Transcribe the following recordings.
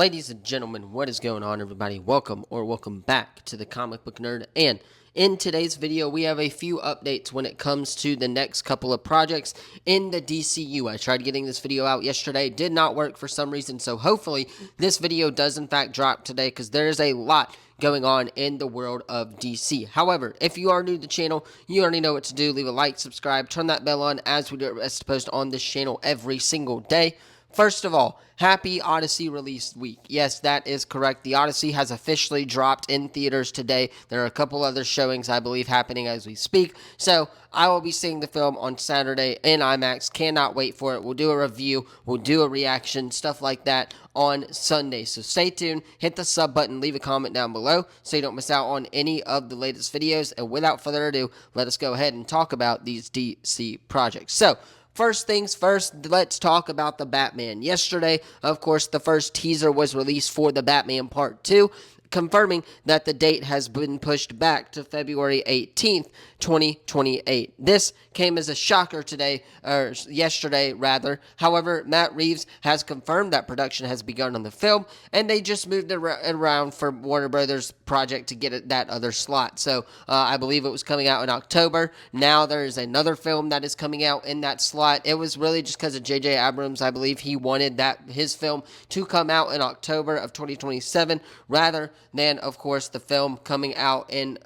Ladies and gentlemen, what is going on, everybody? Welcome back to the Comic Book Nerd. And in today's video, we have a few updates when it comes to the next couple of projects in the DCU. I tried getting this video out yesterday, did not work for some reason, so hopefully this video does in fact drop today because there is a lot going on in the world of DC. However, if you are new to the channel, you already know what to do. Leave a like, subscribe, turn that bell on as we do it as post on this channel every single day. First of all, happy Odyssey release week. Yes, that is correct. The Odyssey has officially dropped in theaters today. There are a couple other showings, I believe, happening as we speak. So, I will be seeing the film on Saturday in IMAX. Cannot wait for it. We'll do a review. We'll do a reaction, stuff like that on Sunday. So, stay tuned. Hit the sub button. Leave a comment down below so you don't miss out on any of the latest videos. And without further ado, let us go ahead and talk about these DC projects. So, first things first, let's talk about the Batman. Yesterday, of course, the first teaser was released for the Batman Part 2, confirming that the date has been pushed back to February 18th, 2028. This came as a shocker today, or yesterday rather. However, Matt Reeves has confirmed that production has begun on the film, and they just moved it around for Warner Brothers project to get that other slot. So I believe it was coming out in October. Now there is another film that is coming out in that slot. It was really just because of J.J. Abrams. I believe he wanted his film to come out in October of 2027 rather than, of course, the film coming out in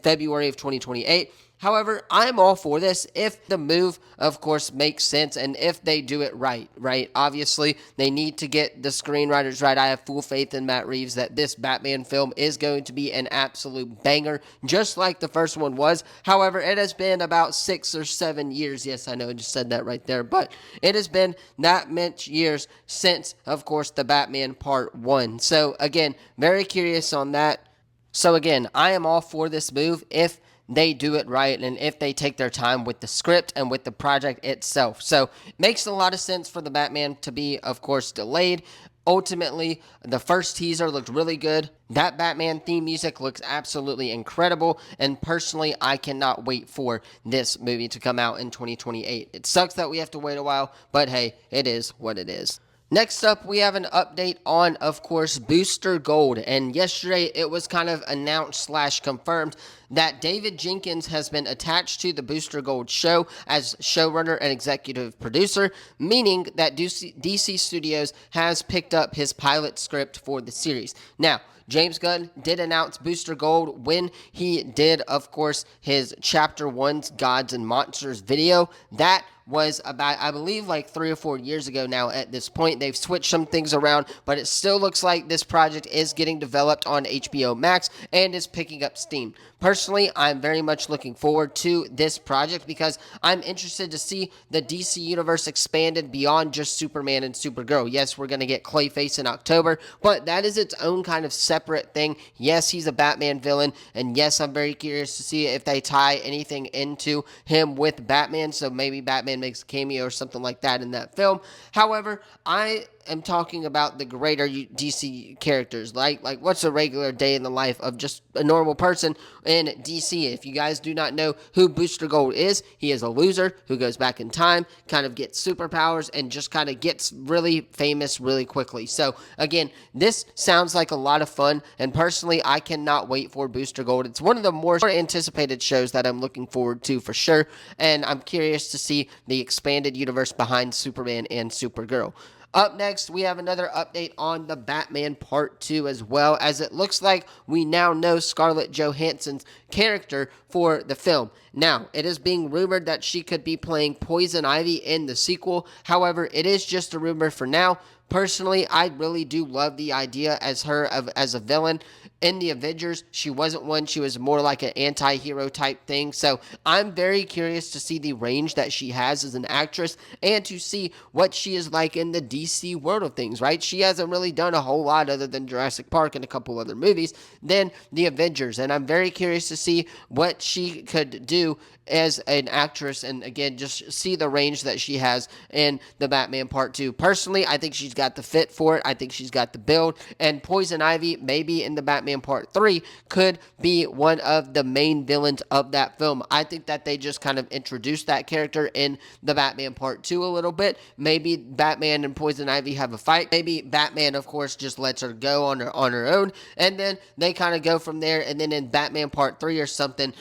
February of 2028. However, I'm all for this if the move, of course, makes sense and if they do it right? Obviously, they need to get the screenwriters right. I have full faith in Matt Reeves that this Batman film is going to be an absolute banger, just like the first one was. However, it has been about 6 or 7 years. Yes, I know I just said that right there, but it has been that much years since, of course, the Batman Part 1. So, again, very curious on that. So, again, I am all for this move if they do it right and if they take their time with the script and with the project itself. So it makes a lot of sense for the Batman to be, of course, delayed. Ultimately, the first teaser looked really good. That Batman theme music looks absolutely incredible, and personally, I cannot wait for this movie to come out in 2028. It sucks that we have to wait a while, but hey, it is what it is. Next up, we have an update on, of course, Booster Gold, and yesterday it was kind of announced / confirmed that David Jenkins has been attached to the Booster Gold show as showrunner and executive producer, meaning that DC Studios has picked up his pilot script for the series. Now, James Gunn did announce Booster Gold when he did, of course, his Chapter 1's Gods and Monsters video. That was about, I believe, like 3 or 4 years ago now at this point. They've switched some things around, but it still looks like this project is getting developed on HBO Max and is picking up steam. Personally, I'm very much looking forward to this project because I'm interested to see the DC Universe expanded beyond just Superman and Supergirl. Yes, we're going to get Clayface in October, but that is its own kind of separate thing. Yes, he's a Batman villain, and yes, I'm very curious to see if they tie anything into him with Batman, so maybe Batman makes a cameo or something like that in that film. However, I am talking about the greater DC characters, like what's a regular day in the life of just a normal person in DC. If you guys do not know who Booster Gold is, he is a loser who goes back in time, kind of gets superpowers, and just kind of gets really famous really quickly. So again, this sounds like a lot of fun, and personally, I cannot wait for Booster Gold. It's one of the more anticipated shows that I'm looking forward to for sure, and I'm curious to see the expanded universe behind Superman and Supergirl. Up next, we have another update on the Batman Part 2 as well, as it looks like we now know Scarlett Johansson's character for the film. Now, it is being rumored that she could be playing Poison Ivy in the sequel. However, it is just a rumor for now. Personally, I really do love the idea as a villain. In the Avengers, she wasn't one. She was more like an anti-hero type thing. So I'm very curious to see the range that she has as an actress and to see what she is like in the DC world of things, right? She hasn't really done a whole lot other than Jurassic Park and a couple other movies than the Avengers. And I'm very curious to see what she could do as an actress, and again, just see the range that she has in the Batman Part 2. Personally, I think she's got the fit for it. I think she's got the build, and Poison Ivy, maybe in the Batman Batman Part 3 could be one of the main villains of that film. I think that they just kind of introduced that character in the Batman Part 2 a little bit. Maybe Batman and Poison Ivy have a fight. Maybe Batman, of course, just lets her go on her own, and then they kind of go from there. And then in Batman Part 3 or something,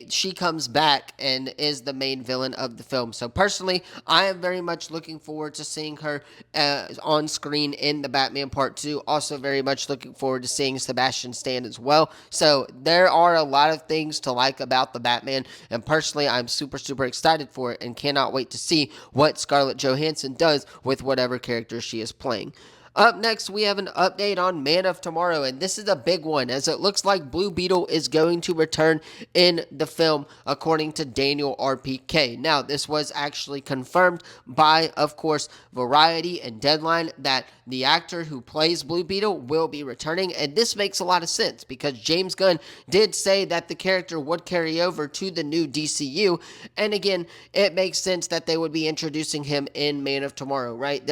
she comes back and is the main villain of the film. So personally, I am very much looking forward to seeing her on screen in the Batman Part 2. Also very much looking forward to seeing Sebastian Stan as well. So there are a lot of things to like about the Batman, and personally, I'm super, super excited for it and cannot wait to see what Scarlett Johansson does with whatever character she is playing. Up next, we have an update on Man of Tomorrow, and this is a big one, as it looks like Blue Beetle is going to return in the film, according to Daniel RPK. Now, this was actually confirmed by, of course, Variety and Deadline, that the actor who plays Blue Beetle will be returning, and this makes a lot of sense, because James Gunn did say that the character would carry over to the new DCU, and again, it makes sense that they would be introducing him in Man of Tomorrow, right?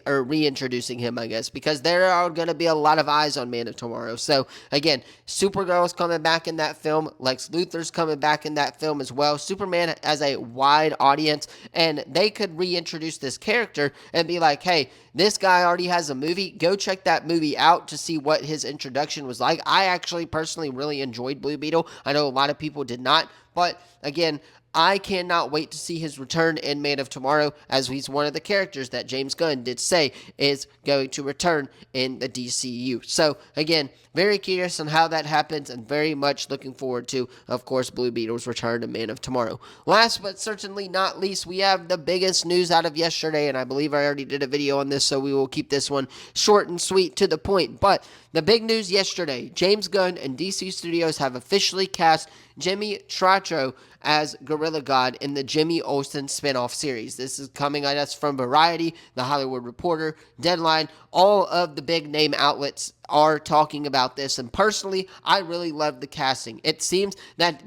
Or reintroducing him, I guess, because there are going to be a lot of eyes on Man of Tomorrow. So, again, Supergirl's coming back in that film. Lex Luthor's coming back in that film as well. Superman has a wide audience, and they could reintroduce this character and be like, hey, this guy already has a movie. Go check that movie out to see what his introduction was like. I actually personally really enjoyed Blue Beetle. I know a lot of people did not, but again, I cannot wait to see his return in Man of Tomorrow, as he's one of the characters that James Gunn did say is going to return in the DCU. So, again, very curious on how that happens, and very much looking forward to, of course, Blue Beetle's return to Man of Tomorrow. Last but certainly not least, we have the biggest news out of yesterday, and I believe I already did a video on this, so we will keep this one short and sweet to the point. But the big news yesterday, James Gunn and DC Studios have officially cast Jimmy Tracho as Gorilla God in the Jimmy Olsen spinoff series. This is coming at us from Variety, The Hollywood Reporter, Deadline. All of the big name outlets are talking about this, and personally, I really love the casting. It seems that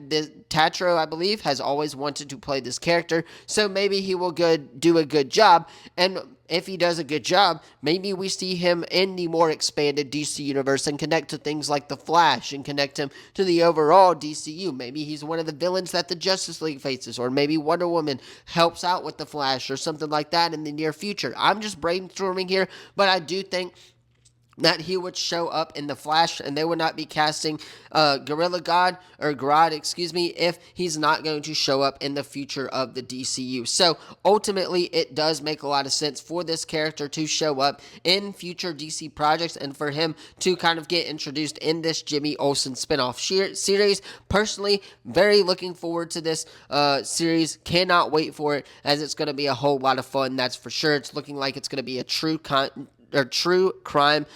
Tatro, I believe, has always wanted to play this character, so maybe he will do a good job, and if he does a good job, maybe we see him in the more expanded DC universe and connect to things like The Flash and connect him to the overall DCU. Maybe he's one of the villains that the Justice League faces, or maybe Wonder Woman helps out with The Flash or something like that in the near future. I'm just brainstorming here, but I do think that he would show up in The Flash, and they would not be casting Gorilla God, or Grodd, if he's not going to show up in the future of the DCU. So, ultimately, it does make a lot of sense for this character to show up in future DC projects, and for him to kind of get introduced in this Jimmy Olsen spinoff series. Personally, very looking forward to this series. Cannot wait for it, as it's going to be a whole lot of fun, that's for sure. It's looking like it's going to be a true crime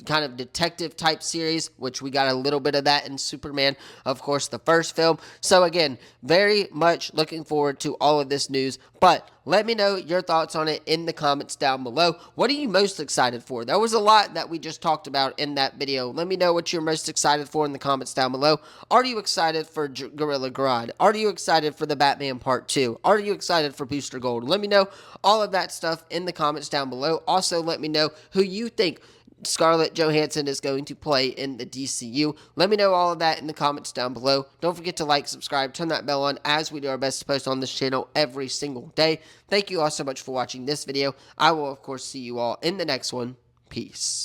kind of detective type series, which we got a little bit of that in Superman, of course, the first film. So again, very much looking forward to all of this news, but let me know your thoughts on it in the comments down below. What are you most excited for? There was a lot that we just talked about in that video. Let me know what you're most excited for in the comments down below. Are you excited for Gorilla Grodd? Are you excited for the Batman Part 2? Are you excited for Booster Gold? Let me know all of that stuff in the comments down below. Also, let me know who you think Scarlett Johansson is going to play in the DCU. Let me know all of that in the comments down below. Don't forget to like, subscribe, turn that bell on, as we do our best to post on this channel every single day. Thank you all so much for watching this video. I will, of course, see you all in the next one. Peace.